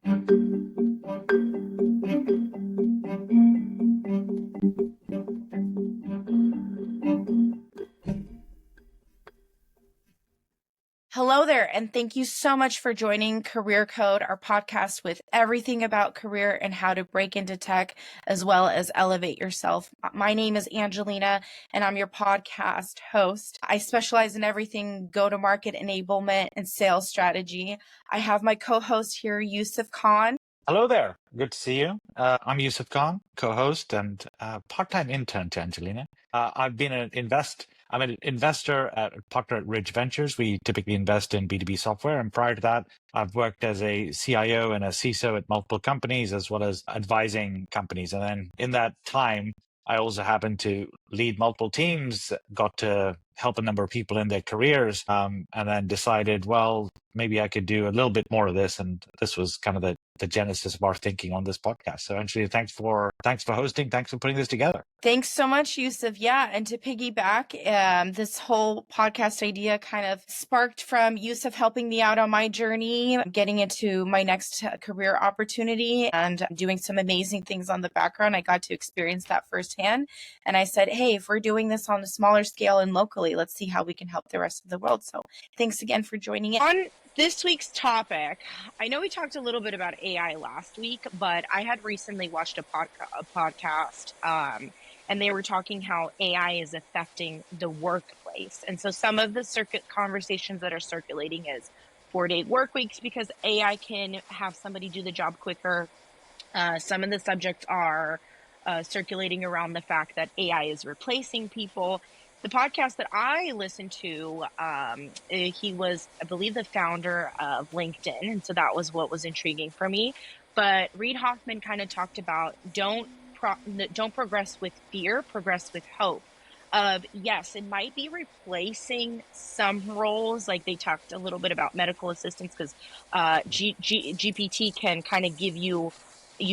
Hello there, and thank you so much for joining Career Code, our podcast with everything about career and how to break into tech, as well as elevate yourself. My name is Angelina, and I'm your podcast host. I specialize in everything go-to-market enablement and sales strategy. I have my co-host here, Yousuf Khan. Hello there. Good to see you. I'm Yousuf Khan, co-host and part-time intern to Angelina. I'm an investor at a partner at Ridge Ventures. We typically invest in B2B software. And prior to that, I've worked as a CIO and a CISO at multiple companies, as well as advising companies. And then in that time, I also happened to lead multiple teams, got to help a number of people in their careers, and then decided, well, maybe I could do a little bit more of this. And this was kind of the genesis of our thinking on this podcast. So Angelina, thanks for hosting. Thanks for putting this together. Thanks so much, Yousuf. Yeah, and to piggyback, this whole podcast idea kind of sparked from Yousuf helping me out on my journey, getting into my next career opportunity and doing some amazing things on the background. I got to experience that firsthand. And I said, hey, if we're doing this on a smaller scale and locally, let's see how we can help the rest of the world. So thanks again for joining in. On this week's topic, I know we talked a little bit about AI last week, but I had recently watched a podcast, and they were talking how AI is affecting the workplace. And so some of the conversations that are circulating is 4-day work weeks because AI can have somebody do the job quicker. Some of the subjects are circulating around the fact that AI is replacing people. The podcast that I listened to, he was, I believe, the founder of LinkedIn. And so that was what was intriguing for me. But Reid Hoffman kind of talked about don't progress with fear, progress with hope. Yes, it might be replacing some roles. Like they talked a little bit about medical assistants because GPT can kind of give you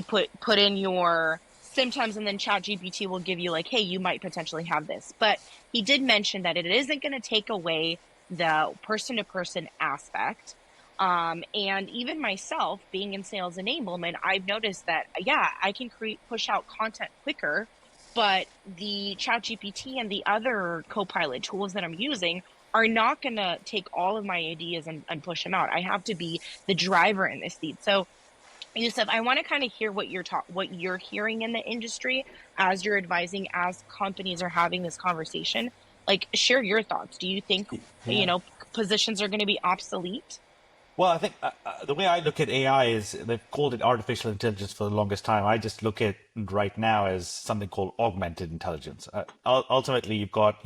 put in your symptoms and then ChatGPT will give you like, hey, you might potentially have this. But he did mention that it isn't going to take away the person-to-person aspect. And even myself being in sales enablement, I've noticed that, yeah, I can push out content quicker, but the ChatGPT and the other Copilot tools that I'm using are not going to take all of my ideas and push them out. I have to be the driver in this lead. So Yousuf, I want to kind of hear what you're hearing in the industry as you're advising, as companies are having this conversation. Like, share your thoughts. Do you think, positions are going to be obsolete? Well, I think the way I look at AI is they've called it artificial intelligence for the longest time. I just look at it right now as something called augmented intelligence. Ultimately, you've got,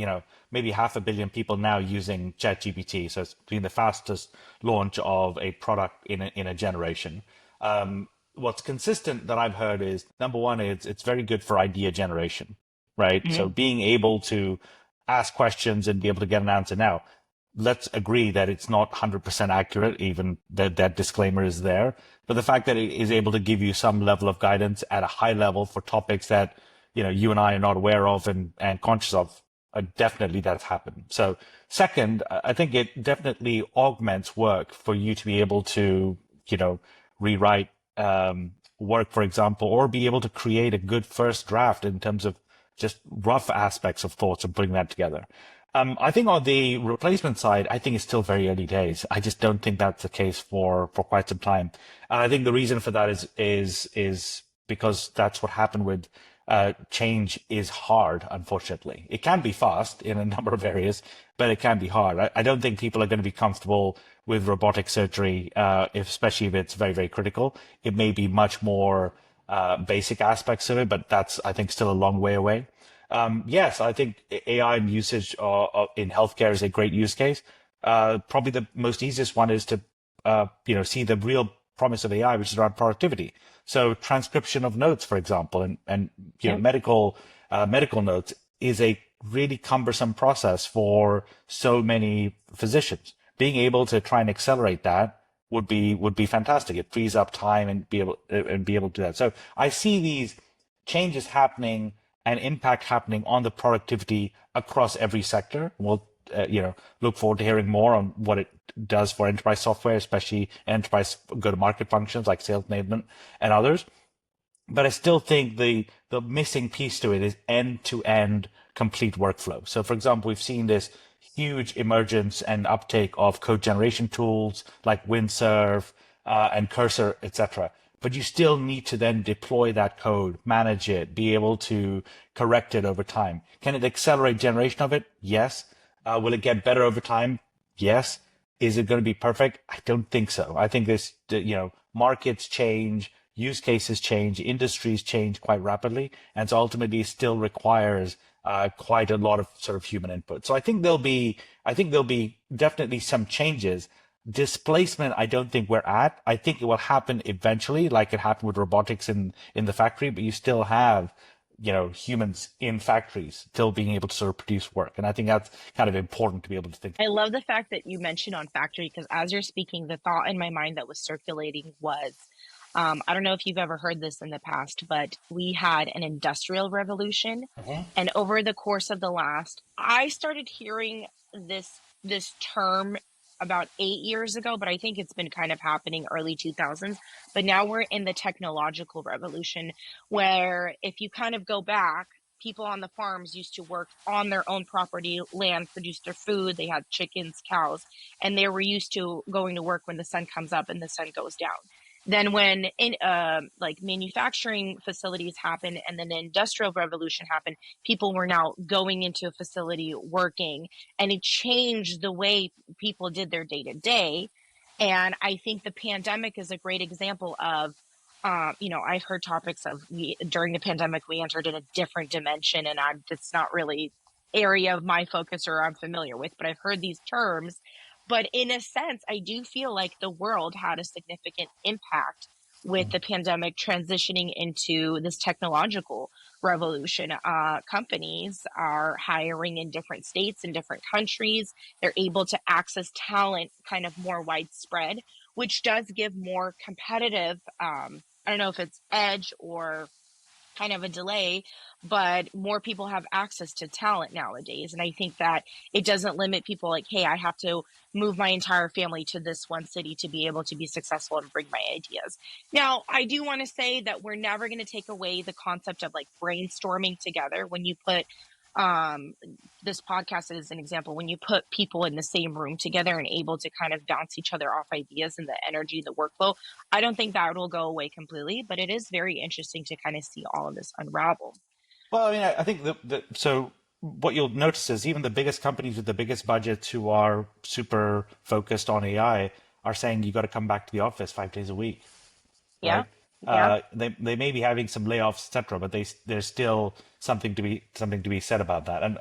maybe 500 million people now using ChatGPT. So it's been the fastest launch of a product in a generation. What's consistent that I've heard is, number one, it's very good for idea generation, right? Mm-hmm. So being able to ask questions and be able to get an answer. Now, let's agree that it's not 100% accurate, even that disclaimer is there. But the fact that it is able to give you some level of guidance at a high level for topics that, you and I are not aware of and conscious of, definitely that's happened. So second, I think it definitely augments work for you to be able to, rewrite work, for example, or be able to create a good first draft in terms of just rough aspects of thoughts and putting that together. I think on the replacement side, I think it's still very early days. I just don't think that's the case for quite some time. And I think the reason for that is because that's what happened with change is hard, unfortunately. It can be fast in a number of areas, but it can be hard. I don't think people are going to be comfortable with robotic surgery, especially if it's very, very critical. It may be much more basic aspects of it, but that's, I think, still a long way away. Yes, I think AI and usage in healthcare is a great use case. Probably the most easiest one is to, see the real promise of AI, which is around productivity. So transcription of notes, for example, and medical notes is a really cumbersome process for so many physicians. Being able to try and accelerate that would be fantastic. It frees up time and be able to do that. So I see these changes happening and impact happening on the productivity across every sector. We'll look forward to hearing more on what it does for enterprise software, especially enterprise go-to-market functions like sales enablement and others. But I still think the missing piece to it is end-to-end complete workflow. So, for example, we've seen this huge emergence and uptake of code generation tools like Windsurf and Cursor, etc. But you still need to then deploy that code, manage it, be able to correct it over time. Can it accelerate generation of it? Yes. Will it get better over time? Yes. Is it going to be perfect? I don't think so. I think this, markets change, use cases change, industries change quite rapidly, and so ultimately still requires quite a lot of sort of human input. So I think there'll be definitely some changes. Displacement, I don't think we're at. I think it will happen eventually, like it happened with robotics in the factory, but you still have humans in factories still being able to sort of produce work. And I think that's kind of important to be able to think. I love the fact that you mentioned on factory, because as you're speaking, the thought in my mind that was circulating was, I don't know if you've ever heard this in the past, but we had an industrial revolution. And over the course of I started hearing this term about 8 years ago, but I think it's been kind of happening early 2000s. But now we're in the technological revolution, where if you kind of go back, people on the farms used to work on their own property, land, produce their food. They had chickens, cows, and they were used to going to work when the sun comes up and the sun goes down. Then when like manufacturing facilities happened and then the industrial revolution happened, people were now going into a facility working, and it changed the way people did their day to day. And I think the pandemic is a great example of, I've heard topics of during the pandemic, we entered in a different dimension, and it's not really area of my focus or I'm familiar with, but I've heard these terms. But in a sense, I do feel like the world had a significant impact with the pandemic transitioning into this technological revolution. Companies are hiring in different states, in different countries. They're able to access talent kind of more widespread, which does give more competitive, I don't know if it's edge or kind of a delay, but more people have access to talent nowadays. And I think that it doesn't limit people like, hey, I have to move my entire family to this one city to be able to be successful and bring my ideas. Now, I do want to say that we're never going to take away the concept of like brainstorming together. When you put this podcast as an example, when you put people in the same room together and able to kind of bounce each other off ideas and the energy, the workflow, I don't think that will go away completely, but it is very interesting to kind of see all of this unravel. Well, I mean, I think so what you'll notice is even the biggest companies with the biggest budgets who are super focused on AI are saying you got to come back to the office 5 days a week. Yeah. Right? Yeah. They may be having some layoffs, etc., but there's still something to be said about that. And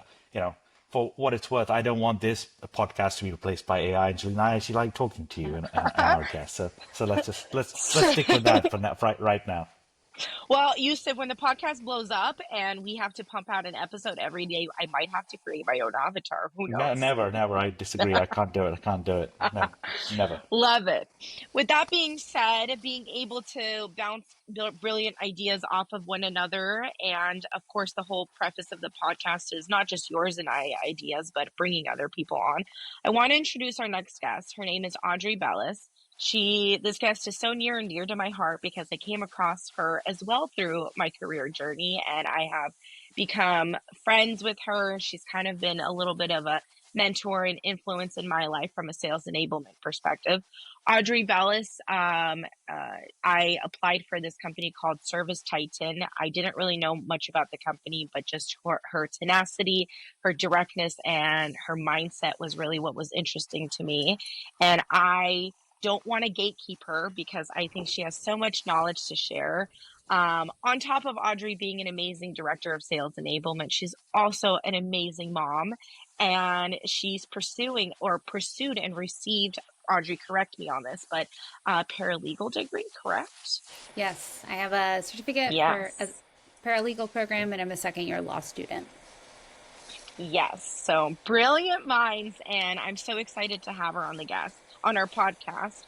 for what it's worth, I don't want this podcast to be replaced by AI. Angelina, I actually like talking to you and our guests. So let's stick with that for now, right now. Well, Yousuf, when the podcast blows up and we have to pump out an episode every day, I might have to create my own avatar. Who knows? No, never. I disagree. I can't do it. No, never. Love it. With that being said, being able to bounce brilliant ideas off of one another. And of course, the whole preface of the podcast is not just yours and I ideas, but bringing other people on. I want to introduce our next guest. Her name is Audrey Bellis. This guest is so near and dear to my heart because I came across her as well through my career journey, and I have become friends with her. She's kind of been a little bit of a mentor and influence in my life from a sales enablement perspective. Audrey Bellis, I applied for this company called ServiceTitan. I didn't really know much about the company, but just her tenacity, her directness, and her mindset was really what was interesting to me. And I don't want to gatekeep her because I think she has so much knowledge to share. On top of Audrey being an amazing director of sales enablement, she's also an amazing mom, and she's pursued and received, Audrey, correct me on this, but a paralegal degree, correct? Yes, I have a certificate for a paralegal program, and I'm a second-year law student. Yes, so brilliant minds, and I'm so excited to have her on our podcast.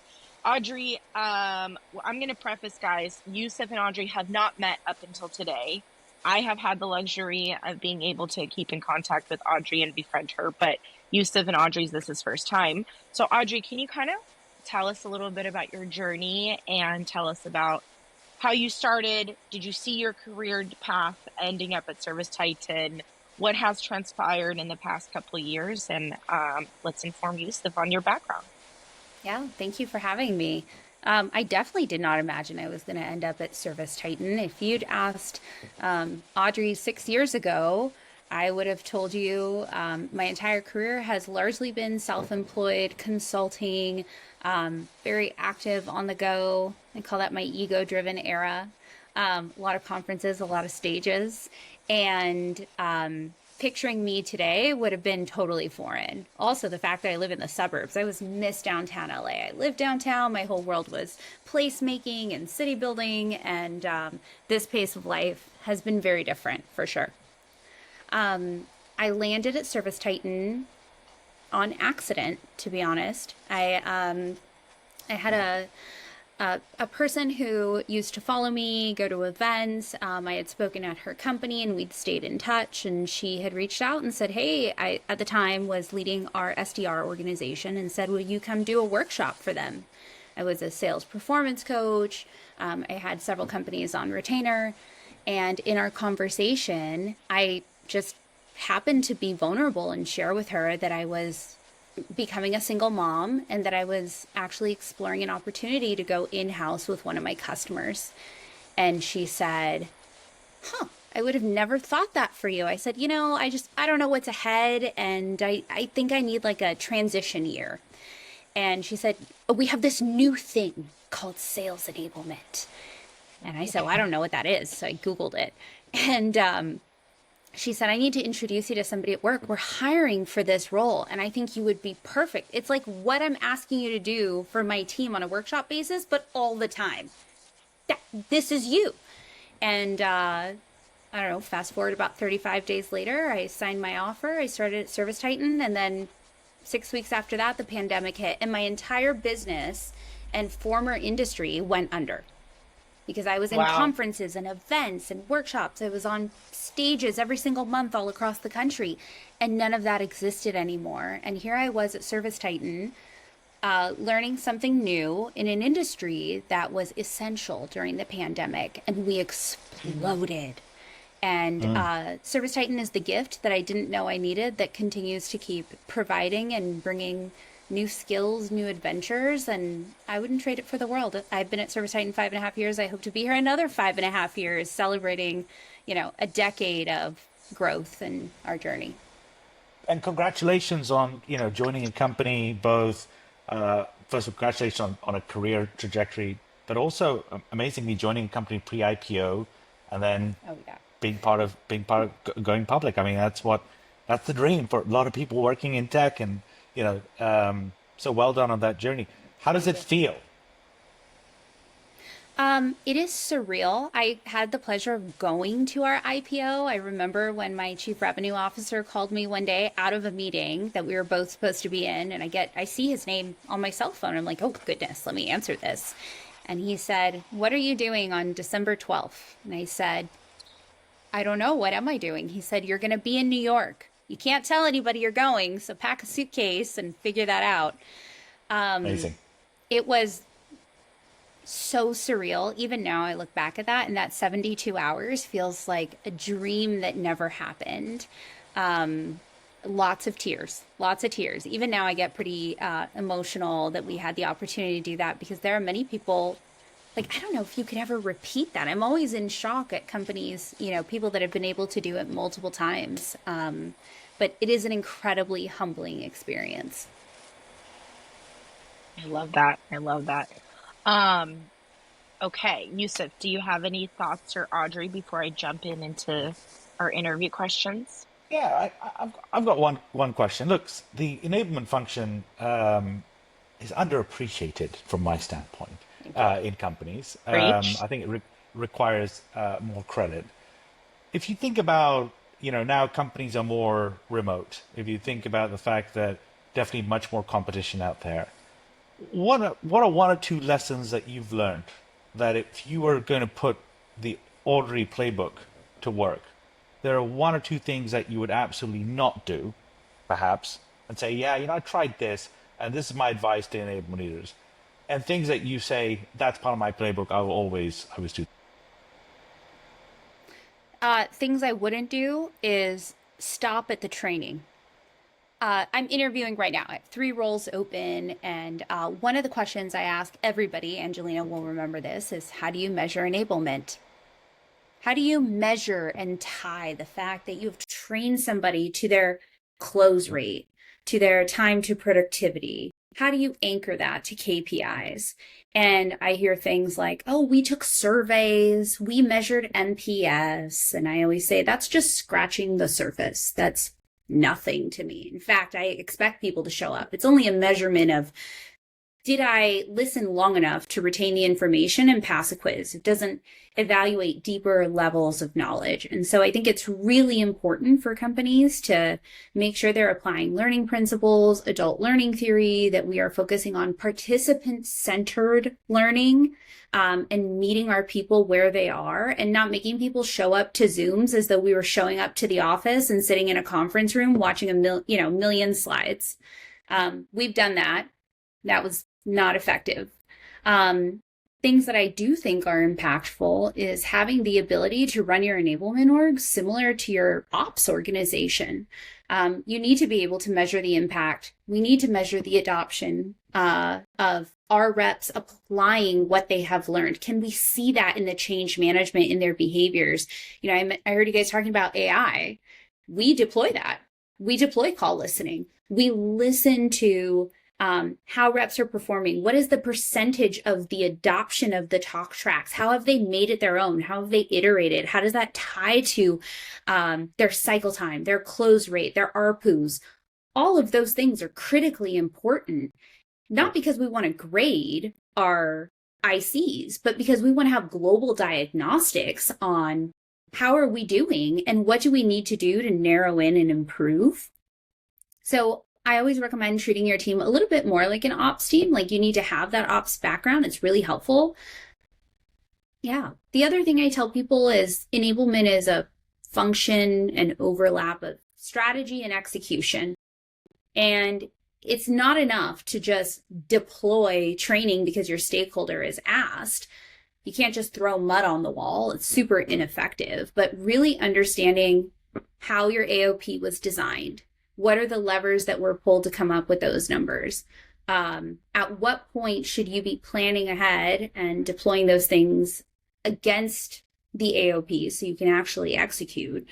Audrey, I'm going to preface, guys, Yousuf and Audrey have not met up until today. I have had the luxury of being able to keep in contact with Audrey and befriend her, but Yousuf and Audrey's, this is first time. So Audrey, can you kind of tell us a little bit about your journey and tell us about how you started? Did you see your career path ending up at ServiceTitan? What has transpired in the past couple of years? And let's inform Yousuf on your background. Yeah, thank you for having me. I definitely did not imagine I was going to end up at ServiceTitan. If you'd asked Audrey 6 years ago, I would have told you my entire career has largely been self-employed, consulting, very active on the go. I call that my ego-driven era. A lot of conferences, a lot of stages, and picturing me today would have been totally foreign. Also, the fact that I live in the suburbs. I was Miss Downtown LA. I lived downtown. My whole world was placemaking and city building, and this pace of life has been very different for sure. I landed at ServiceTitan on accident, to be honest. I had a person who used to follow me, go to events. I had spoken at her company and we'd stayed in touch, and she had reached out and said, hey, I at the time was leading our SDR organization, and said, will you come do a workshop for them? I was a sales performance coach. I had several companies on retainer, and in our conversation, I just happened to be vulnerable and share with her that I was becoming a single mom and that I was actually exploring an opportunity to go in-house with one of my customers. And she said, I would have never thought that for you. I said, I don't know what's ahead, and I think I need like a transition year. And she said, we have this new thing called sales enablement. And I said, well, I don't know what that is. So I Googled it. And she said, I need to introduce you to somebody at work. We're hiring for this role, and I think you would be perfect. It's like what I'm asking you to do for my team on a workshop basis, but all the time. This is you. And I don't know, fast forward about 35 days later, I signed my offer. I started at ServiceTitan, and then 6 weeks after that, the pandemic hit, and my entire business and former industry went under. Because I was in conferences and events and workshops. I was on stages every single month all across the country, and none of that existed anymore. And here I was at ServiceTitan, learning something new in an industry that was essential during the pandemic, and we exploded. And ServiceTitan is the gift that I didn't know I needed, that continues to keep providing and bringing new skills, new adventures, and I wouldn't trade it for the world. I've been at ServiceTitan 5.5 years. I hope to be here another 5.5 years, celebrating, a decade of growth in our journey. And congratulations on, joining a company, both, first, congratulations on a career trajectory, but also amazingly joining a company pre-IPO, and then being part of going public. I mean, that's the dream for a lot of people working in tech, and so well done on that journey. How does it feel? It is surreal. I had the pleasure of going to our IPO. I remember when my chief revenue officer called me one day out of a meeting that we were both supposed to be in, and I see his name on my cell phone. I'm like, oh goodness, let me answer this. And he said, what are you doing on December 12th? And I said, I don't know. What am I doing? He said, you're going to be in New York. You can't tell anybody you're going, so pack a suitcase and figure that out. Amazing. It was so surreal. Even now I look back at that, and that 72 hours feels like a dream that never happened. Lots of tears. Even now I get pretty emotional that we had the opportunity to do that, because there are many people, like, I don't know if you could ever repeat that. I'm always in shock at companies, people that have been able to do it multiple times. But it is an incredibly humbling experience. I love that. Okay, Yousuf, do you have any thoughts, or Audrey, before I jump into our interview questions? Yeah, I've got one question. Look, the enablement function is underappreciated from my standpoint in companies. I think it requires more credit. If you think about, now companies are more remote. If you think about the fact that definitely much more competition out there, what are one or two lessons that you've learned that if you were going to put the Audrey playbook to work, there are one or two things that you would absolutely not do, perhaps, and say, yeah, I tried this, and this is my advice to enablement leaders. And things that you say, that's part of my playbook, I always do. Things I wouldn't do is stop at the training. I'm interviewing right now. I have 3 roles open, and one of the questions I ask everybody, Angelina will remember this, is how do you measure enablement? How do you measure and tie the fact that you've trained somebody to their close rate, to their time to productivity? How do you anchor that to KPIs? And I hear things like, oh, we took surveys, we measured NPS. And I always say, that's just scratching the surface. That's nothing to me. In fact, I expect people to show up. It's only a measurement of, did I listen long enough to retain the information and pass a quiz? It doesn't evaluate deeper levels of knowledge. And so I think it's really important for companies to make sure they're applying learning principles, adult learning theory, that we are focusing on participant-centered learning, and meeting our people where they are, and not making people show up to Zooms as though we were showing up to the office and sitting in a conference room watching a million slides. We've done that. That was not effective. Things that I do think are impactful is having the ability to run your enablement org similar to your ops organization. You need to be able to measure the impact. We need to measure the adoption of our reps applying what they have learned. Can we see that in the change management in their behaviors? I heard you guys talking about AI. We deploy that. We deploy call listening. We listen to how reps are performing. What is the percentage of the adoption of the talk tracks? How have they made it their own? How have they iterated? How does that tie to their cycle time, their close rate, their ARPUs? All of those things are critically important, not because we want to grade our ICs, but because we want to have global diagnostics on how are we doing and what do we need to do to narrow in and improve. So I always recommend treating your team a little bit more like an ops team. Like, you need to have that ops background. It's really helpful. Yeah. The other thing I tell people is enablement is a function and overlap of strategy and execution. And it's not enough to just deploy training because your stakeholder is asked. You can't just throw mud on the wall. It's super ineffective. But really understanding how your AOP was designed. What are the levers that were pulled to come up with those numbers? At what point should you be planning ahead and deploying those things against the AOP so you can actually execute?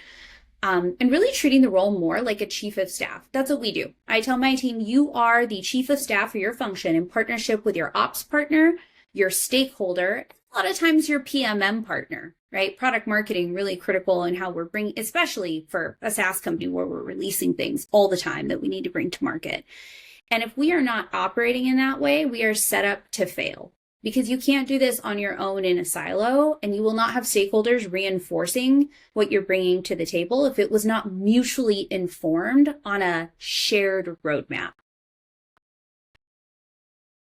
And really treating the role more like a chief of staff. That's what we do. I tell my team, you are the chief of staff for your function in partnership with your ops partner, your stakeholder, a lot of times your PMM partner, right? Product marketing, really critical in how we're bringing, especially for a SaaS company where we're releasing things all the time that we need to bring to market. And if we are not operating in that way, we are set up to fail, because you can't do this on your own in a silo, and you will not have stakeholders reinforcing what you're bringing to the table if it was not mutually informed on a shared roadmap.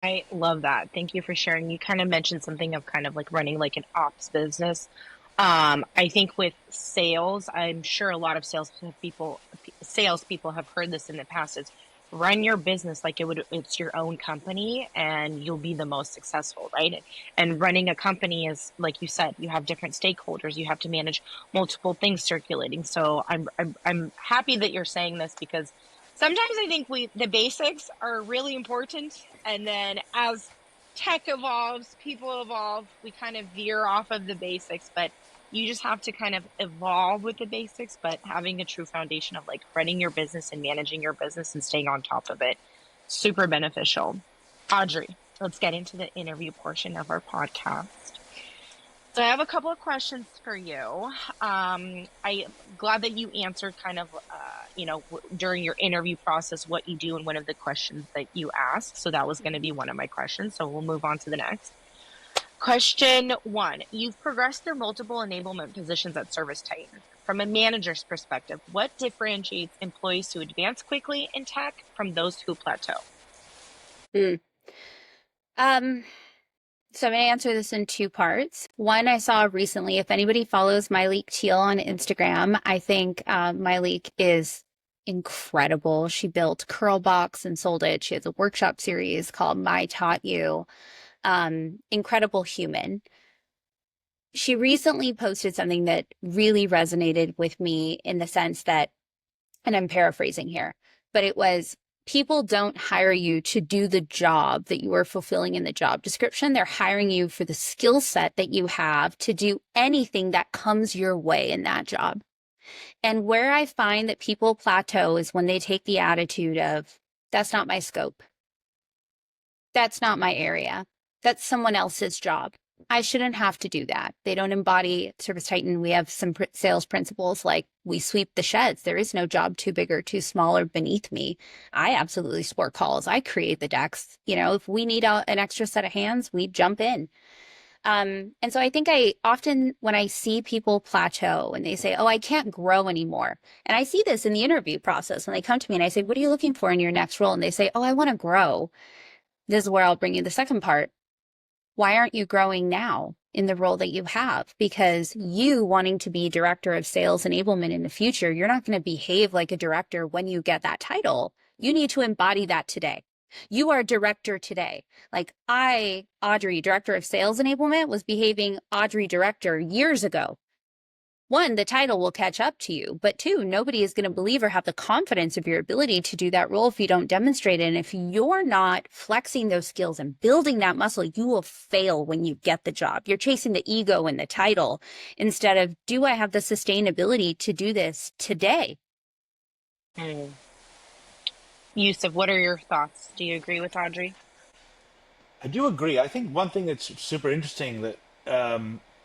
I love that. Thank you for sharing. You kind of mentioned something of kind of like running like an ops business. I think with sales, I'm sure a lot of salespeople have heard this in the past. It's run your business like it's your own company, and you'll be the most successful, right? And running a company is, like you said, you have different stakeholders. You have to manage multiple things circulating. So I'm happy that you're saying this, because sometimes I think the basics are really important, and then as tech evolves, people evolve, we kind of veer off of the basics. But you just have to kind of evolve with the basics, but having a true foundation of like running your business and managing your business and staying on top of it, super beneficial. Audrey, let's get into the interview portion of our podcast. So I have a couple of questions for you. I'm glad that you answered kind of, during your interview process, what you do and one of the questions that you asked. So that was going to be one of my questions. So we'll move on to the next. Question 1, you've progressed through multiple enablement positions at ServiceTitan. From a manager's perspective, what differentiates employees who advance quickly in tech from those who plateau? So I'm going to answer this in two parts. One, I saw recently, if anybody follows Myleik Teal on Instagram, I think Myleik is incredible. She built Curlbox and sold it. She has a workshop series called My Taught You. Incredible human. She recently posted something that really resonated with me in the sense that, and I'm paraphrasing here, but it was, people don't hire you to do the job that you are fulfilling in the job description. They're hiring you for the skill set that you have to do anything that comes your way in that job. And where I find that people plateau is when they take the attitude of, that's not my scope. That's not my area. That's someone else's job. I shouldn't have to do that. They don't embody ServiceTitan. We have some sales principles like we sweep the sheds. There is no job too big or too small or beneath me. I absolutely support calls. I create the decks. You know, if we need an extra set of hands, we jump in. And so I think I often, when I see people plateau and they say, oh, I can't grow anymore. And I see this in the interview process when they come to me and I say, what are you looking for in your next role? And they say, oh, I want to grow. This is where I'll bring you the second part. Why aren't you growing now in the role that you have? Because you wanting to be director of sales enablement in the future, you're not going to behave like a director when you get that title. You need to embody that today. You are a director today. Like I, Audrey, director of sales enablement, was behaving Audrey director years ago. One, the title will catch up to you, but two, nobody is going to believe or have the confidence of your ability to do that role if you don't demonstrate it. And if you're not flexing those skills and building that muscle, you will fail when you get the job. You're chasing the ego and the title instead of, do I have the sustainability to do this today? Yousuf, what are your thoughts? Do you agree with Audrey? I do agree. I think one thing that's super interesting that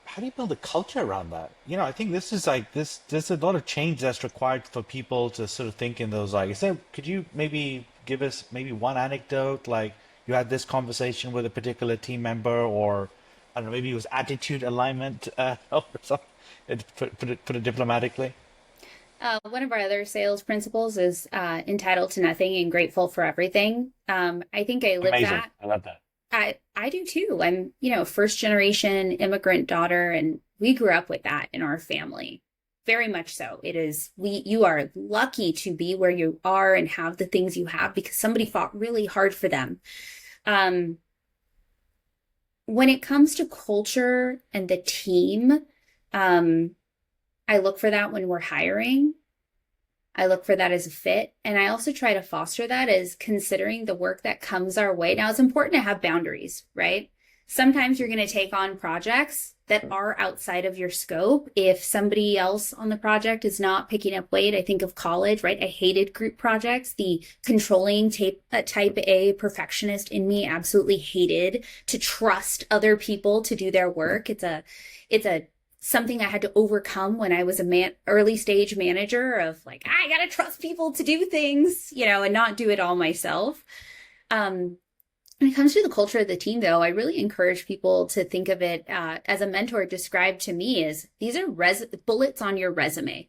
how do you build a culture around that? You know, I think this is like this. There's a lot of change that's required for people to sort of think in those like. Could you maybe give us maybe one anecdote, like you had this conversation with a particular team member, or I don't know, maybe it was attitude alignment or something. Put it diplomatically. One of our other sales principles is entitled to nothing and grateful for everything. I think I live Amazing. that. I love that. I do too. I'm, first generation immigrant daughter, and we grew up with that in our family. Very much so. It is, you are lucky to be where you are and have the things you have because somebody fought really hard for them. When it comes to culture and the team, I look for that when we're hiring. I look for that as a fit. And I also try to foster that as considering the work that comes our way. Now, it's important to have boundaries, right? Sometimes you're going to take on projects that are outside of your scope. If somebody else on the project is not picking up weight, I think of college, right? I hated group projects. The controlling type A perfectionist in me absolutely hated to trust other people to do their work. It's a something I had to overcome when I was a early stage manager of like, I got to trust people to do things, and not do it all myself. When it comes to the culture of the team, though, I really encourage people to think of it as a mentor described to me as these are bullets on your resume.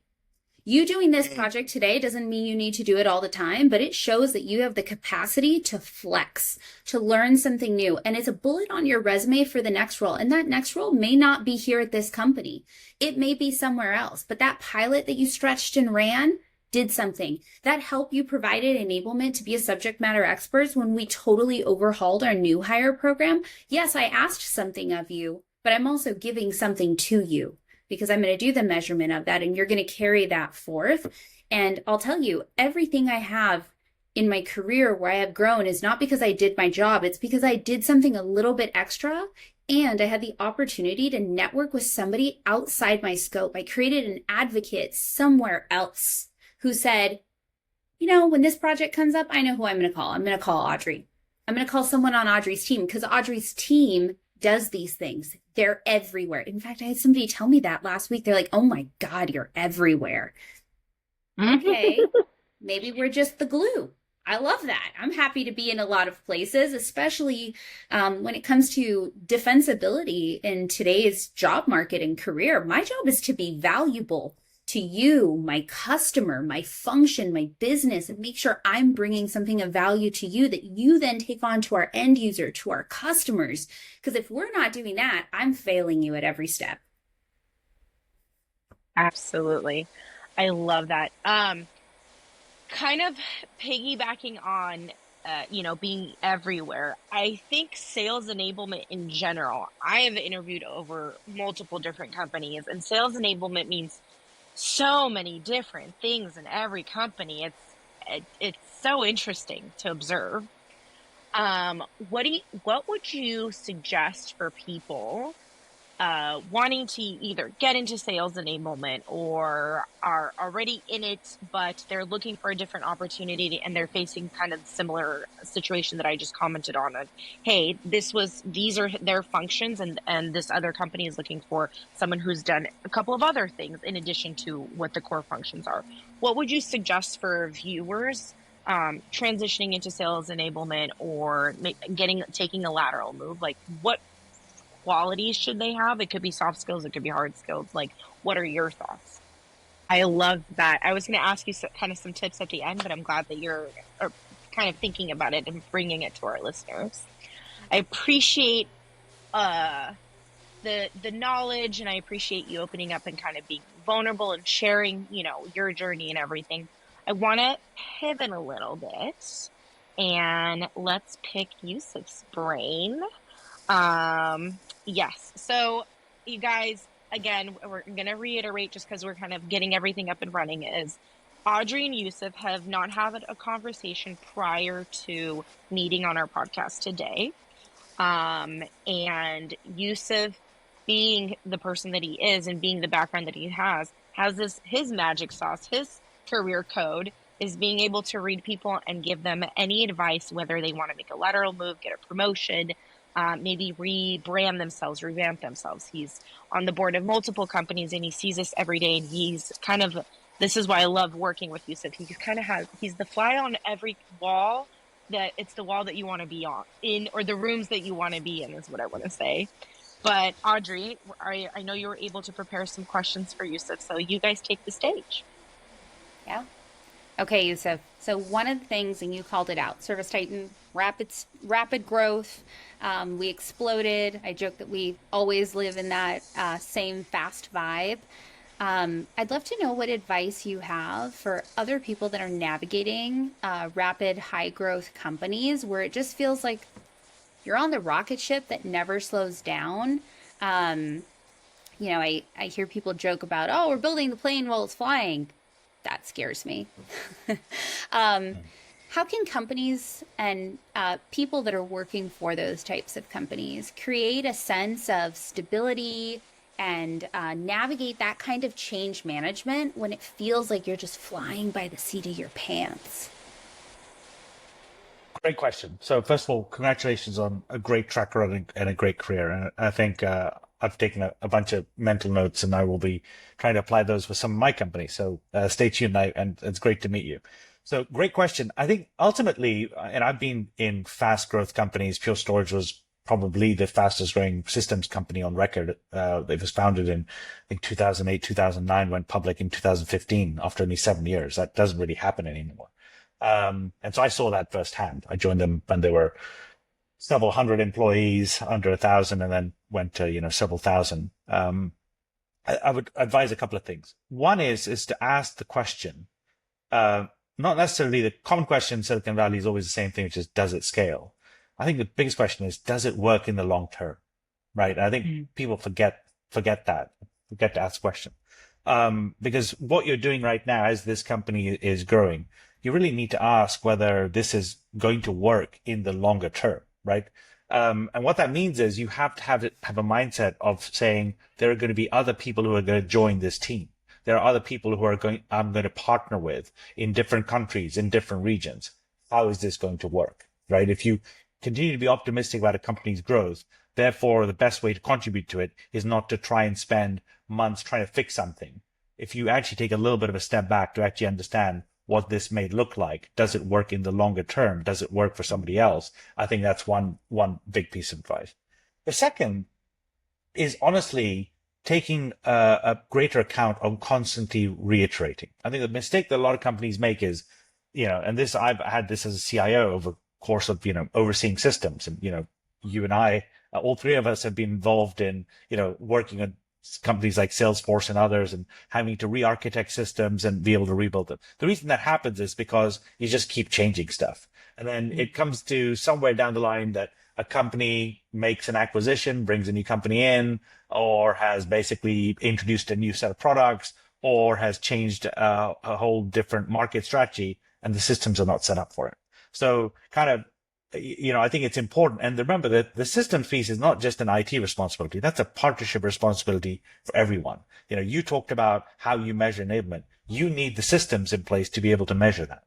You doing this project today doesn't mean you need to do it all the time, but it shows that you have the capacity to flex, to learn something new. And it's a bullet on your resume for the next role. And that next role may not be here at this company. It may be somewhere else, but that pilot that you stretched and ran did something. That helped you provided enablement to be a subject matter expert when we totally overhauled our new hire program. Yes, I asked something of you, but I'm also giving something to you, because I'm going to do the measurement of that and you're going to carry that forth. And I'll tell you, everything I have in my career where I have grown is not because I did my job. It's because I did something a little bit extra and I had the opportunity to network with somebody outside my scope. I created an advocate somewhere else who said, when this project comes up, I know who I'm going to call. I'm going to call Audrey. I'm going to call someone on Audrey's team because Audrey's team does these things. They're everywhere. In fact, I had somebody tell me that last week. They're like, oh my God, you're everywhere. Okay, maybe we're just the glue. I love that. I'm happy to be in a lot of places, especially when it comes to defensibility in today's job market and career. My job is to be valuable to you, my customer, my function, my business, and make sure I'm bringing something of value to you that you then take on to our end user, to our customers. Because if we're not doing that, I'm failing you at every step. Absolutely. I love that. Kind of piggybacking on, being everywhere. I think sales enablement in general, I have interviewed over multiple different companies, and sales enablement means so many different things in every company. It's so interesting to observe. What would you suggest for people wanting to either get into sales enablement or are already in it, but they're looking for a different opportunity and they're facing kind of similar situation that I just commented on? Hey, these are their functions, and this other company is looking for someone who's done a couple of other things in addition to what the core functions are. What would you suggest for viewers transitioning into sales enablement or taking a lateral move? Like, what qualities should they have? It could be soft skills, it could be hard skills. Like, what are your thoughts? I love that. I was going to ask you kind of some tips at the end, but I'm glad that you're kind of thinking about it and bringing it to our listeners. I appreciate the knowledge, and I appreciate you opening up and kind of being vulnerable and sharing, your journey and everything. I want to pivot a little bit, and let's pick Yousuf's brain. Yes. So you guys, again, we're going to reiterate just because we're kind of getting everything up and running, is Audrey and Yousuf have not had a conversation prior to meeting on our podcast today. And Yousuf, being the person that he is and being the background that he has his magic sauce, his career code is being able to read people and give them any advice, whether they want to make a lateral move, get a promotion, maybe rebrand themselves, revamp themselves. He's on the board of multiple companies and he sees this every day. And this is why I love working with Yousuf. He's the fly on every wall, that it's the wall that you want to be in, or the rooms that you want to be in, is what I want to say. But Audrey, I know you were able to prepare some questions for Yousuf, so you guys take the stage. Yeah. Okay, Yousuf. So one of the things, and you called it out, ServiceTitan, rapid growth. We exploded. I joke that we always live in that same fast vibe. I'd love to know what advice you have for other people that are navigating rapid, high growth companies where it just feels like you're on the rocket ship that never slows down. I hear people joke about, oh, we're building the plane while it's flying. That scares me. How can companies and people that are working for those types of companies create a sense of stability and navigate that kind of change management when it feels like you're just flying by the seat of your pants? Great question. So first of all, congratulations on a great track record and a great career. And I think I've taken a bunch of mental notes, and I will be trying to apply those with some of my companies. So stay tuned, and it's great to meet you. So great question. I think ultimately, and I've been in fast growth companies. Pure Storage was probably the fastest growing systems company on record. It was founded in, I think, 2008, 2009, went public in 2015 after only 7 years. That doesn't really happen anymore. And so I saw that firsthand. I joined them when they were several hundred employees, under 1,000, and then went to, several thousand. I would advise a couple of things. One is to ask the question, not necessarily the common question in Silicon Valley is always the same thing, which is, does it scale? I think the biggest question is, does it work in the long term? Right. And I think people forget to ask the question. Because what you're doing right now as this company is growing, you really need to ask whether this is going to work in the longer term, right? And what that means is you have to have a mindset of saying there are going to be other people who are going to join this team. There are other people who I'm going to partner with in different countries, in different regions. How is this going to work, right? If you continue to be optimistic about a company's growth, therefore the best way to contribute to it is not to try and spend months trying to fix something. If you actually take a little bit of a step back to actually understand what this may look like, does it work in the longer term? Does it work for somebody else? I think that's one big piece of advice. The second is honestly taking a greater account on constantly reiterating. I think the mistake that a lot of companies make is, and this, I've had this as a CIO over the course of, overseeing systems. And, you and I, all three of us have been involved in, working on companies like Salesforce and others and having to re-architect systems and be able to rebuild them. The reason that happens is because you just keep changing stuff. And then it comes to somewhere down the line that a company makes an acquisition, brings a new company in, or has basically introduced a new set of products, or has changed a whole different market strategy, and the systems are not set up for it. So kind of, I think it's important. And remember that the systems piece is not just an IT responsibility. That's a partnership responsibility for everyone. You talked about how you measure enablement. You need the systems in place to be able to measure that.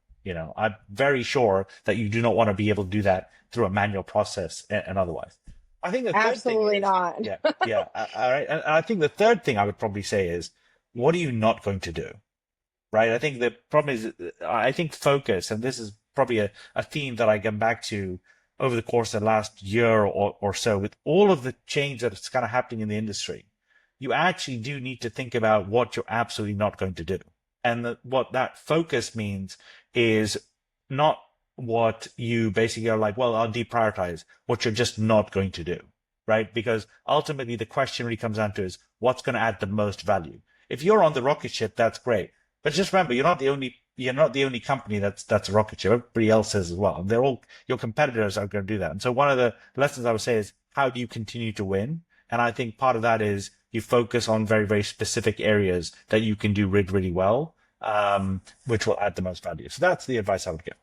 I'm very sure that you do not want to be able to do that through a manual process and otherwise. I think the third Absolutely thing is, not. yeah. All right. And I think the third thing I would probably say is, what are you not going to do? Right. I think the problem is, I think focus, and this is probably a theme that I come back to over the course of the last year or so, with all of the change that's kind of happening in the industry. You actually do need to think about what you're absolutely not going to do. And what that focus means is not what you basically are like, well, I'll deprioritize, what you're just not going to do, right? Because ultimately the question really comes down to is what's going to add the most value. If you're on the rocket ship, that's great. But just remember, you're not the only company that's a rocket ship. Everybody else is as well. They're all, your competitors are going to do that. And so one of the lessons I would say is, how do you continue to win? And I think part of that is you focus on very, very specific areas that you can do really, really well, which will add the most value. So that's the advice I would give.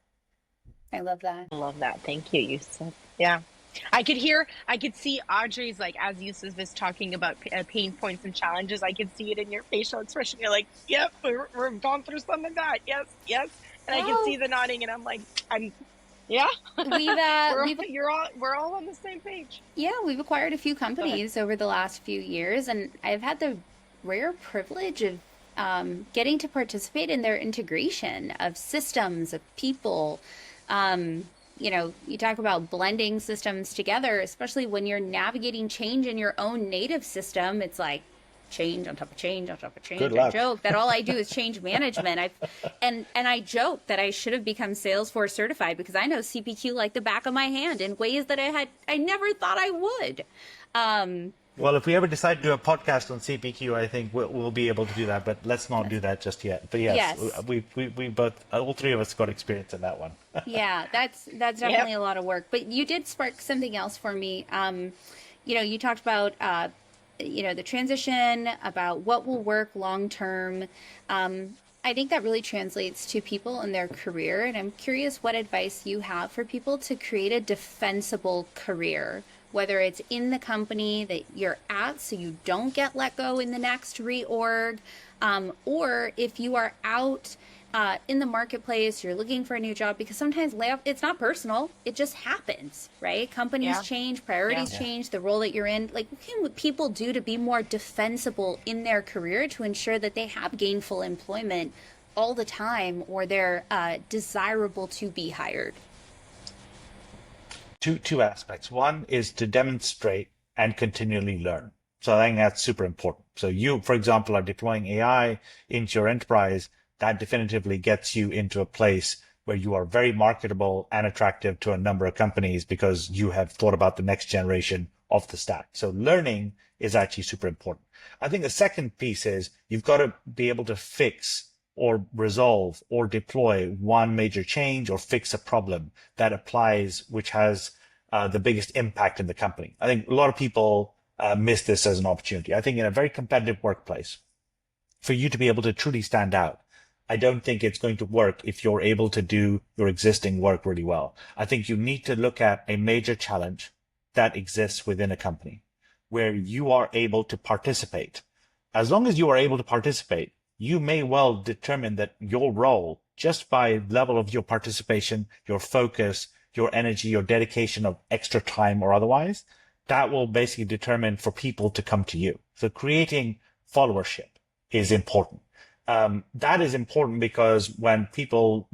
I love that. I love that. Thank you, Yousuf. Yeah. I could see Audrey's, like, as Yousuf is talking about pain points and challenges, I could see it in your facial expression. You're like, yep, we've gone through some of that. Yes. And I can see the nodding, and I'm like, yeah. We're all on the same page. Yeah, we've acquired a few companies over the last few years, and I've had the rare privilege of getting to participate in their integration of systems, of people. You talk about blending systems together, especially when you're navigating change in your own native system. It's like change on top of change on top of change. Good luck. I joke that all I do is change management. And I joke that I should have become Salesforce certified because I know CPQ like the back of my hand in ways that I never thought I would. Well, if we ever decide to do a podcast on CPQ, I think we'll be able to do that, but let's not do that just yet. But yes. We both, all three of us got experience in that one. Yeah, that's definitely a lot of work. But you did spark something else for me. You talked about, the transition, about what will work long term. I think that really translates to people in their career. And I'm curious what advice you have for people to create a defensible career, whether it's in the company that you're at so you don't get let go in the next reorg, or if you are out in the marketplace, you're looking for a new job, because sometimes layoff, it's not personal, it just happens, right? Companies change, priorities change, the role that you're in. Like, what can people do to be more defensible in their career to ensure that they have gainful employment all the time, or they're desirable to be hired? Two aspects. One is to demonstrate and continually learn. So I think that's super important. So you, for example, are deploying AI into your enterprise. That definitively gets you into a place where you are very marketable and attractive to a number of companies because you have thought about the next generation of the stack. So learning is actually super important. I think the second piece is you've got to be able to fix or resolve or deploy one major change or fix a problem that applies, which has the biggest impact in the company. I think a lot of people miss this as an opportunity. I think in a very competitive workplace, for you to be able to truly stand out, I don't think it's going to work if you're able to do your existing work really well. I think you need to look at a major challenge that exists within a company where you are able to participate. As long as you are able to participate, you may well determine that your role, just by level of your participation, your focus, your energy, your dedication of extra time or otherwise, that will basically determine for people to come to you. So creating followership is important. That is important because when people,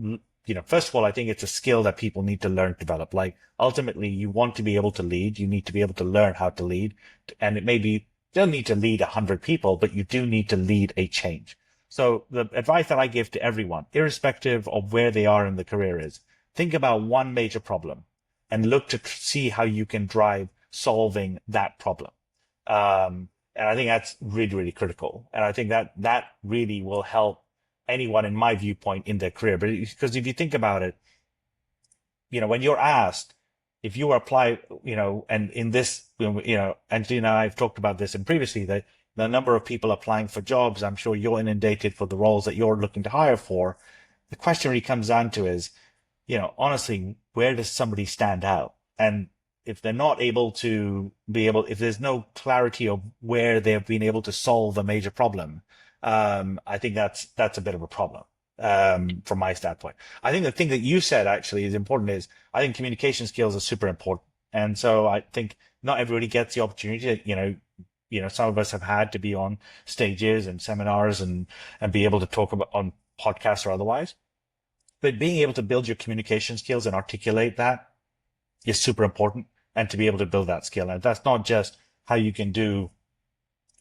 first of all, I think it's a skill that people need to learn to develop. Like ultimately you want to be able to lead, you need to be able to learn how to lead, and it may be don't need to lead 100 people, but you do need to lead a change. So the advice that I give to everyone, irrespective of where they are in the career, is think about one major problem and look to see how you can drive solving that problem. And I think that's really, really critical. And I think that really will help anyone, in my viewpoint, in their career. But because if you think about it, when you're asked if you apply, and in this, Angelina and I've talked about this and previously, that the number of people applying for jobs, I'm sure you're inundated for the roles that you're looking to hire for. The question really comes down to is, honestly, where does somebody stand out? And if they're not able to if there's no clarity of where they've been able to solve a major problem, I think that's a bit of a problem, from my standpoint. I think the thing that you said actually is important is I think communication skills are super important. And so I think not everybody gets the opportunity to, some of us have had to be on stages and seminars and be able to talk about on podcasts or otherwise. But being able to build your communication skills and articulate that is super important, and to be able to build that skill. And that's not just how you can do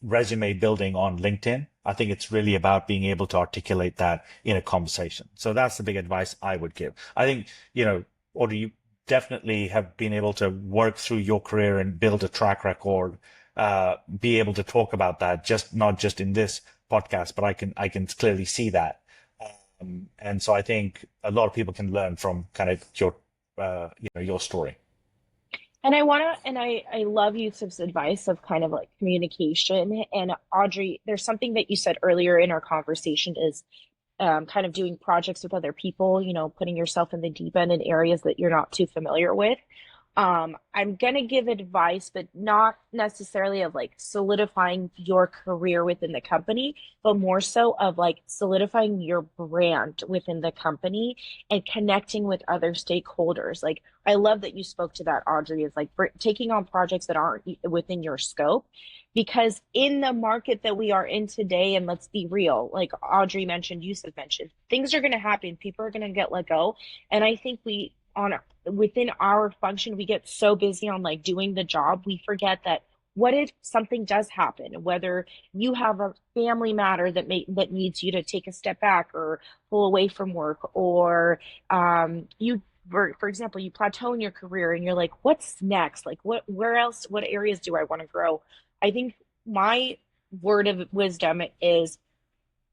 resume building on LinkedIn. I think it's really about being able to articulate that in a conversation. So that's the big advice I would give. I think, Audrey, you definitely have been able to work through your career and build a track record, be able to talk about that, not just in this podcast, but I can clearly see that. And so I think a lot of people can learn from kind of your story. And I love Yusuf's advice of kind of like communication. And Audrey, there's something that you said earlier in our conversation is kind of doing projects with other people, putting yourself in the deep end in areas that you're not too familiar with. I'm going to give advice, but not necessarily of like solidifying your career within the company, but more so of like solidifying your brand within the company and connecting with other stakeholders. Like, I love that you spoke to that, Audrey, is like taking on projects that aren't within your scope, because in the market that we are in today, and let's be real, like Audrey mentioned, Yousuf mentioned, things are going to happen. People are going to get let go. And I think within our function, we get so busy on like doing the job, we forget that what if something does happen, whether you have a family matter that needs you to take a step back or pull away from work, or for example, you plateau in your career and you're like, what's next? Like, where else, what areas do I want to grow? I think my word of wisdom is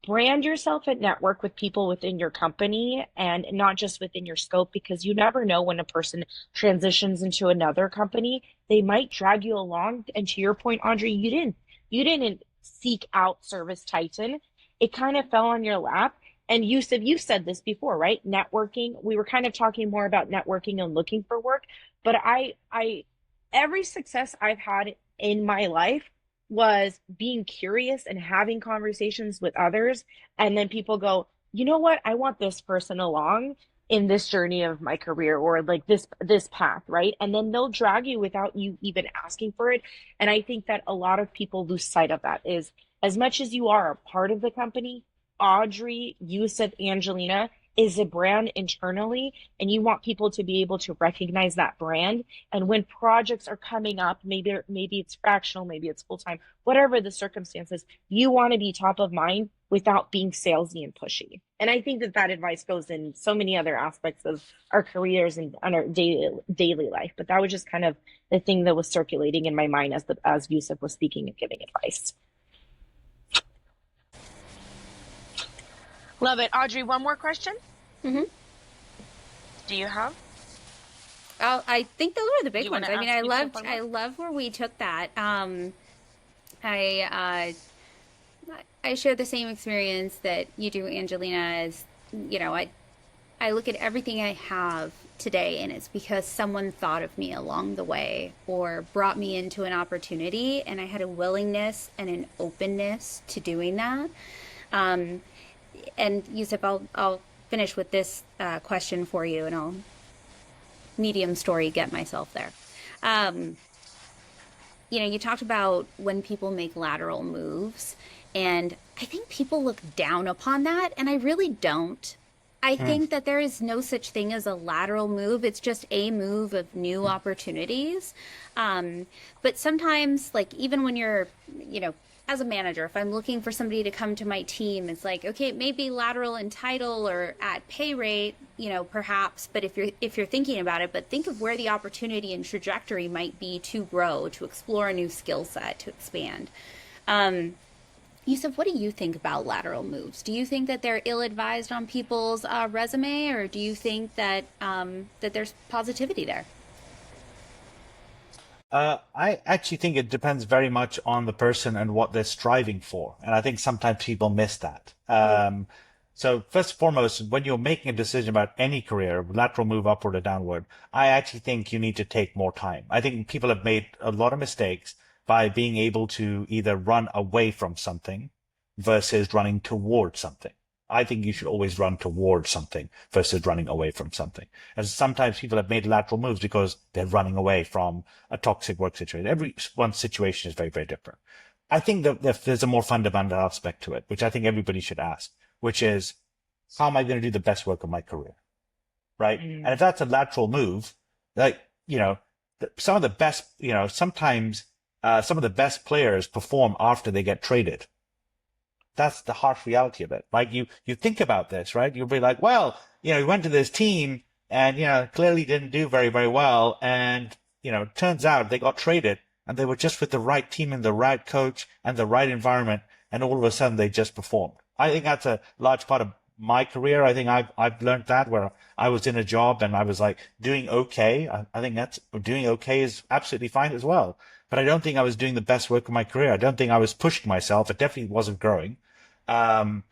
brand yourself and network with people within your company and not just within your scope, because you never know when a person transitions into another company, they might drag you along. And to your point, Audrey, you didn't seek out ServiceTitan. It kind of fell on your lap. And you've said this before, right? Networking. We were kind of talking more about networking and looking for work, but every success I've had in my life was being curious and having conversations with others. And then people go, you know what? I want this person along in this journey of my career, or like this path, right? And then they'll drag you without you even asking for it. And I think that a lot of people lose sight of that. Is as much as you are a part of the company, Audrey, Yousuf, Angelina is a brand internally, and you want people to be able to recognize that brand. And when projects are coming up, maybe it's fractional, maybe it's full-time, whatever the circumstances, you want to be top of mind without being salesy and pushy. And I think that advice goes in so many other aspects of our careers and on our daily life. But that was just kind of the thing that was circulating in my mind as Yousuf was speaking and giving advice. Love it. Audrey, one more question? Mm-hmm. Do you have? I think those are the big ones. I mean, I love where we took that. I share the same experience that you do, Angelina, as, I look at everything I have today, and it's because someone thought of me along the way or brought me into an opportunity, and I had a willingness and an openness to doing that. And Yousuf, I'll finish with this question for you, and I'll medium story get myself there. You talked about when people make lateral moves, and I think people look down upon that, and I really don't. I think that there is no such thing as a lateral move. It's just a move of new opportunities. But sometimes, like, even when you're, as a manager, if I'm looking for somebody to come to my team, it's like, okay, it may be lateral in title or at pay rate, perhaps. But if you're thinking about it, but think of where the opportunity and trajectory might be to grow, to explore a new skill set, to expand. Yousuf, what do you think about lateral moves? Do you think that they're ill-advised on people's resume, or do you think that that there's positivity there? I actually think it depends very much on the person and what they're striving for. And I think sometimes people miss that. So first and foremost, when you're making a decision about any career, lateral move upward or downward, I actually think you need to take more time. I think people have made a lot of mistakes by being able to either run away from something versus running towards something. I think you should always run towards something versus running away from something. And sometimes people have made lateral moves because they're running away from a toxic work situation. Everyone's situation is very, very different. I think that there's a more fundamental aspect to it, which I think everybody should ask, which is, how am I going to do the best work of my career? Right. And if that's a lateral move, like, some of the best, sometimes some of the best players perform after they get traded. That's the harsh reality of it. Like you think about this, right? You'll be like, well, we went to this team and, clearly didn't do very, very well. And, turns out they got traded and they were just with the right team and the right coach and the right environment. And all of a sudden they just performed. I think that's a large part of my career. I think I've learned that where I was in a job and I was like doing okay. I think that's doing okay is absolutely fine as well. But I don't think I was doing the best work of my career. I don't think I was pushing myself. It definitely wasn't growing. And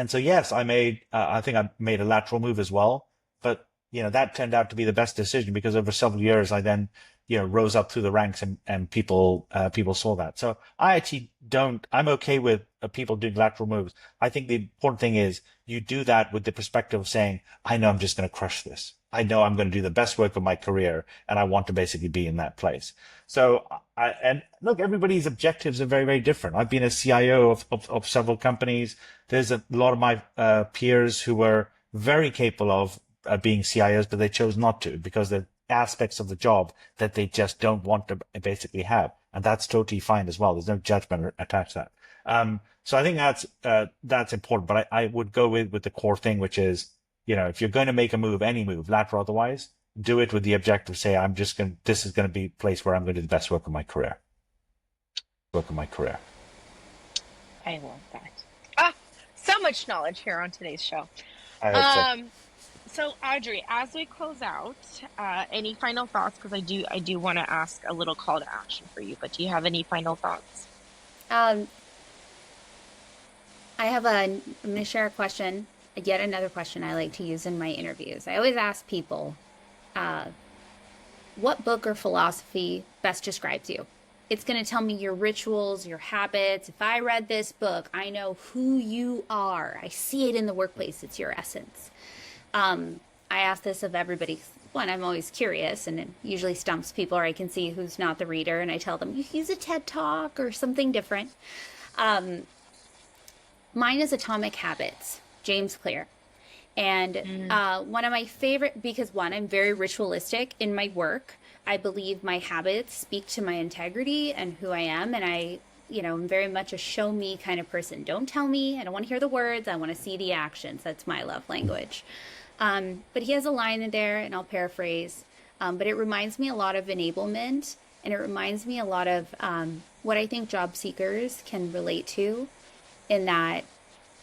so, yes, I think I made a lateral move as well, but, that turned out to be the best decision because over several years, I then, rose up through the ranks and people saw that. So I'm okay with people doing lateral moves. I think the important thing is you do that with the perspective of saying, I know I'm just going to crush this. I know I'm going to do the best work of my career and I want to basically be in that place. So and look, everybody's objectives are very, very different. I've been a CIO of several companies. There's a lot of my peers who were very capable of being CIOs, but they chose not to because there are aspects of the job that they just don't want to basically have. And that's totally fine as well. There's no judgment attached to that. So I think that's important, but I would go with the core thing, which is, if you're going to make a move, any move, lateral otherwise, do it with the objective, say, this is going to be a place where I'm going to do the best work of my career. I love that. So much knowledge here on today's show. I hope so. So Audrey, as we close out, any final thoughts? Because I do want to ask a little call to action for you, but do you have any final thoughts? I have I'm going to share a question, yet another question I like to use in my interviews. I always ask people, what book or philosophy best describes you? It's going to tell me your rituals, your habits. If I read this book, I know who you are. I see it in the workplace. It's your essence. I ask this of everybody. One, I'm always curious, and it usually stumps people, or I can see who's not the reader, and I tell them, you use a TED Talk or something different. Mine is Atomic Habits, James Clear. And one of my favorite, because one, I'm very ritualistic in my work. I believe my habits speak to my integrity and who I am, and I'm very much a show me kind of person. Don't tell me. I don't want to hear the words. I want to see the actions. That's my love language. But he has a line in there, and I'll paraphrase, but it reminds me a lot of enablement, and it reminds me a lot of what I think job seekers can relate to, in that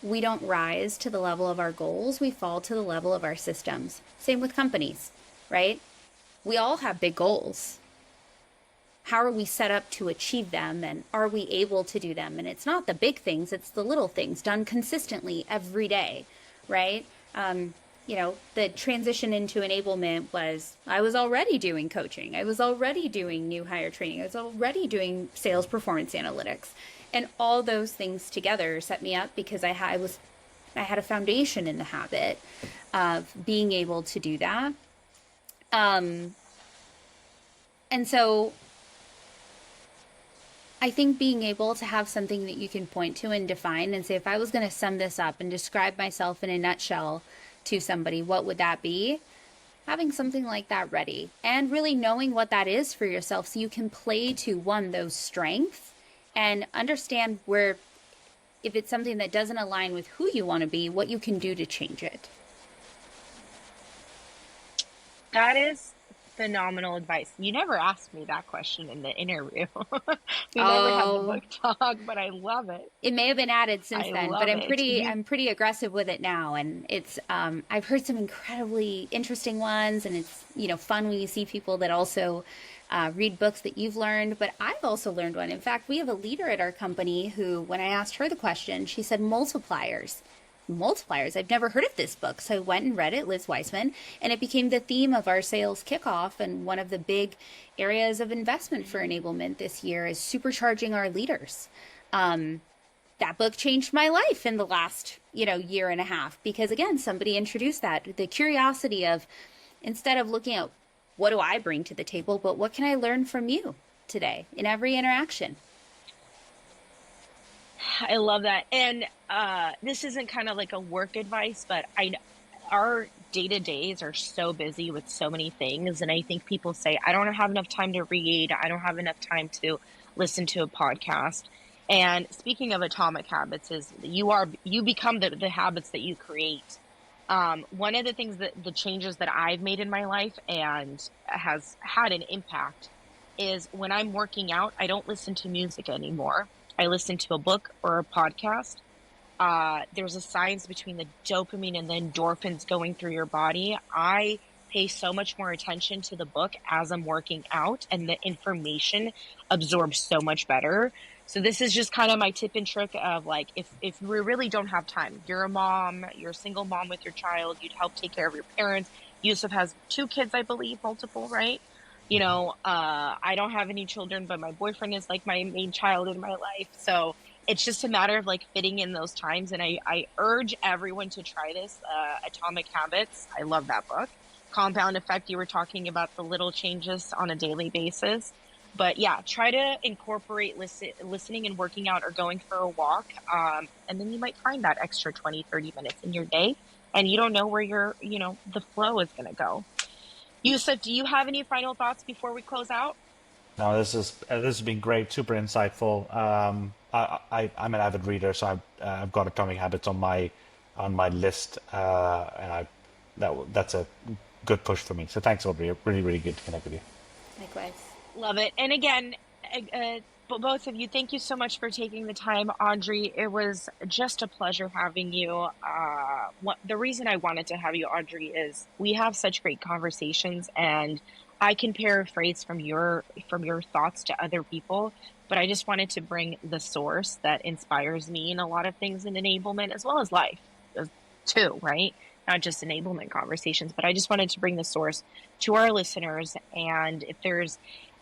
we don't rise to the level of our goals. We fall to the level of our systems. Same with companies, right? We all have big goals. How are we set up to achieve them, and are we able to do them? And it's not the big things, it's the little things done consistently every day, right? The transition into enablement was, I was already doing coaching. I was already doing new hire training. I was already doing sales performance analytics. And all those things together set me up because I had a foundation in the habit of being able to do that. And so I think being able to have something that you can point to and define and say, if I was going to sum this up and describe myself in a nutshell, to somebody, what would that be? Having something like that ready and really knowing what that is for yourself so you can play to those strengths and understand where, if it's something that doesn't align with who you want to be, what you can do to change it. That is phenomenal advice. You never asked me that question in the interview. We never had the book talk, but I love it. It may have been added since then, but I'm it. pretty aggressive with it now, and it's I've heard some incredibly interesting ones, and it's fun when you see people that also read books that you've learned. But I've also learned one. In fact, we have a leader at our company who, when I asked her the question, she said multipliers. I've never heard of this book. So I went and read it, Liz Weissman, and it became the theme of our sales kickoff. And one of the big areas of investment for enablement this year is supercharging our leaders. That book changed my life in the last, year and a half, because again, somebody introduced that, the curiosity of, instead of looking at what do I bring to the table, but what can I learn from you today in every interaction? I love that. And this isn't kind of like a work advice, but our day-to-days are so busy with so many things. And I think people say, I don't have enough time to read. I don't have enough time to listen to a podcast. And speaking of atomic habits, is you become the habits that you create. One of the things the changes that I've made in my life and has had an impact is when I'm working out, I don't listen to music anymore. I listen to a book or a podcast. There's a science between the dopamine and the endorphins going through your body. I pay so much more attention to the book as I'm working out, and the information absorbs so much better. So this is just kind of my tip and trick of like, if we really don't have time, you're a mom, you're a single mom with your child, you'd help take care of your parents. Yousuf has 2 kids, I believe, multiple, right? I don't have any children, but my boyfriend is like my main child in my life. So it's just a matter of like fitting in those times. And I urge everyone to try this, Atomic Habits. I love that book. Compound Effect, you were talking about the little changes on a daily basis. But yeah, try to incorporate listening and working out or going for a walk. And then you might find that extra 20, 30 minutes in your day. And you don't know where the flow is going to go. Yousuf, do you have any final thoughts before we close out? No, this has been great, super insightful. I'm an avid reader, so I've got Atomic Habits on my list, and that's a good push for me. So thanks, Audrey. Really, really good to connect with you. Likewise. Love it. And again, both of you, thank you so much for taking the time. Audrey, it was just a pleasure having you. The reason I wanted to have you, Audrey, is we have such great conversations, and I can paraphrase from your thoughts to other people, but I just wanted to bring the source that inspires me in a lot of things in enablement, as well as life too, right? Not just enablement conversations, but I just wanted to bring the source to our listeners. And if there's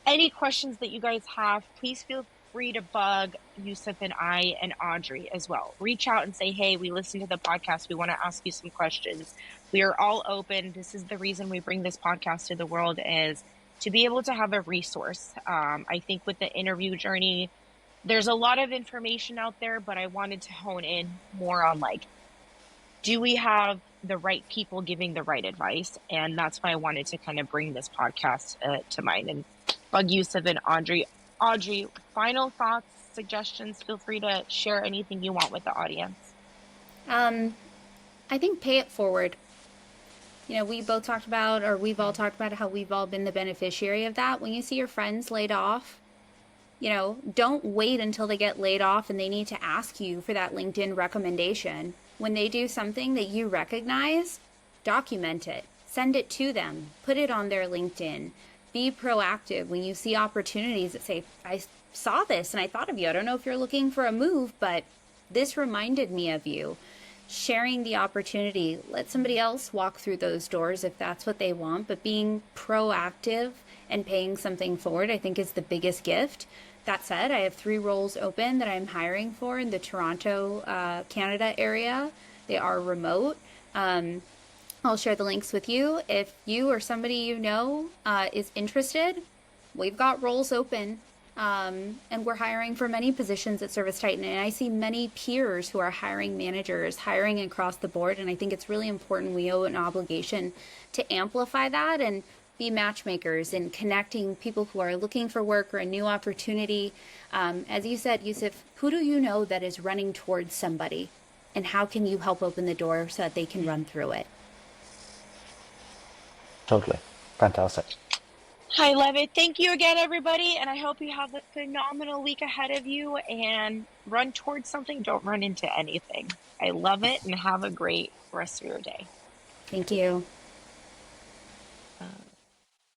any questions that you guys have, please feel free to bug Yousuf and I and Audrey as well. Reach out and say, hey, we listened to the podcast. We want to ask you some questions. We are all open. This is the reason we bring this podcast to the world, is to be able to have a resource. I think with the interview journey, there's a lot of information out there, but I wanted to hone in more on like, do we have the right people giving the right advice? And that's why I wanted to kind of bring this podcast to mind and bug Yousuf and Audrey. Audrey, final thoughts, suggestions, feel free to share anything you want with the audience. I think pay it forward. We've all talked about how we've all been the beneficiary of that. When you see your friends laid off, don't wait until they get laid off and they need to ask you for that LinkedIn recommendation. When they do something that you recognize, document it, send it to them, put it on their LinkedIn. Be proactive when you see opportunities that say, I saw this and I thought of you. I don't know if you're looking for a move, but this reminded me of you. Sharing the opportunity, let somebody else walk through those doors if that's what they want, but being proactive and paying something forward, I think, is the biggest gift. That said, I have 3 roles open that I'm hiring for in the Toronto, Canada area. They are remote. I'll share the links with you. If you or somebody is interested, we've got roles open. And we're hiring for many positions at ServiceTitan. And I see many peers who are hiring managers, hiring across the board. And I think it's really important. We owe an obligation to amplify that and be matchmakers in connecting people who are looking for work or a new opportunity. As you said, Yousuf, who do you know that is running towards somebody? And how can you help open the door so that they can run through it? Totally. Fantastic. I love it. Thank you again, everybody. And I hope you have a phenomenal week ahead of you and run towards something. Don't run into anything. I love it and have a great rest of your day. Thank you.